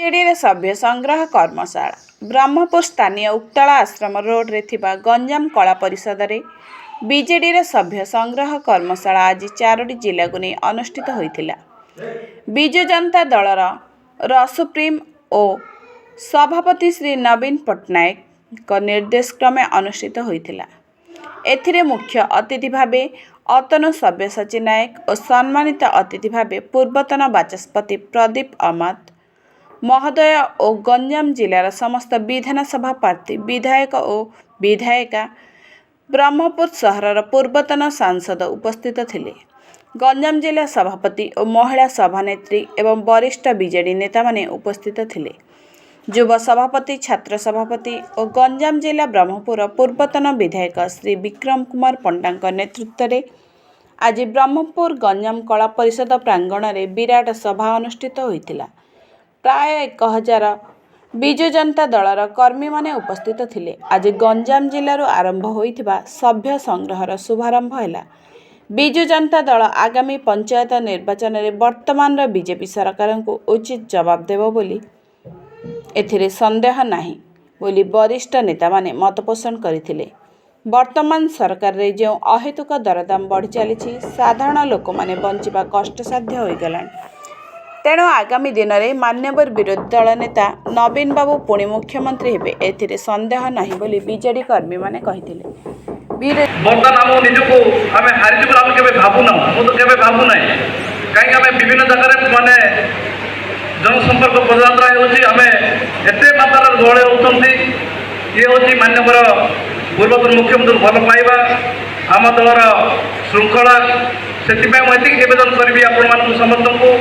BJD सभ्य संग्रह कर्मशाला ब्रह्मपुर स्थानीय उक्तला आश्रम रोड रे थिबा गंजाम कला परिषद रे बीजेडी सभ्य संग्रह कर्मशाला आज 4टी जिला को नहीं अनुष्ठित होइथिला। विजु जनता दलर सुप्रीम और सभापति श्री नवीन पट्टनायक निर्देश क्रमे अनुष्ठित होइथिला। एथिरे मुख्य अतिथि भावे अतनु सब्यसाची नायक और सम्मानित अतिथि भावे पूर्वतन बाचस्पति प्रदीप अहमद महोदय और गंजाम जिलार समस्त विधानसभा प्रार्थी विधायक और विधायिका ब्रह्मपुर सहरर पूर्वतन सांसद उपस्थित थिले। गंजाम जिला सभापति और महिला सभानेत्री एवं वरिष्ठ बीजेडी नेता माने उपस्थित थिले। युव सभापति छात्र सभापति और गंजाम जिला ब्रह्मपुर पूर्वतन विधायक श्री विक्रम कुमार पंडा नेतृत्व में आज ब्रह्मपुर गंजाम कला परिषद प्रांगण में विराट सभा अनुष्ठित होइतिला। प्राय 1000 विजु जनता दलर कर्मी माने उपस्थित थिले। आज गंजाम जिल्लारू आरंभ होइथिबा सभ्य संग्रहर शुभारंभ हैला। विजु जनता दल आगामी पंचायत निर्वाचन में वर्तमान बीजेपी सरकार को उचित जवाब देव बोली एथिरे संदेह नाही बोली वरिष्ठ नेता माने मतपोषण करथिले। वर्तमान सरकार रे जो अहेतुक दरदाम बढ़ी चली साधारण लोक माने बंचिबा कष्टसाध्य हो गलान। तेणु आगामी दिन में मान्यवर विरोधी दल नेता नवीन बाबू पुणी मुख्यमंत्री हेबे एथिरे संदेह नाही बोली बीजेडी कर्मी माने कहिथिले। बर्तमान आम निजको आम हारिजु आम केबे भाबुना मु तो केबे भाबु नै काई आम विभिन्न जगह माने जनसंपर्क पदयात्रा होउची आम एते मात्रा गळे होउतंती ये होची मान्यवर पूर्वतन मुख्यमंत्री भल पाइबा आम दलर श्रृंखला से मुझे निवेदन करी आपण समस्त को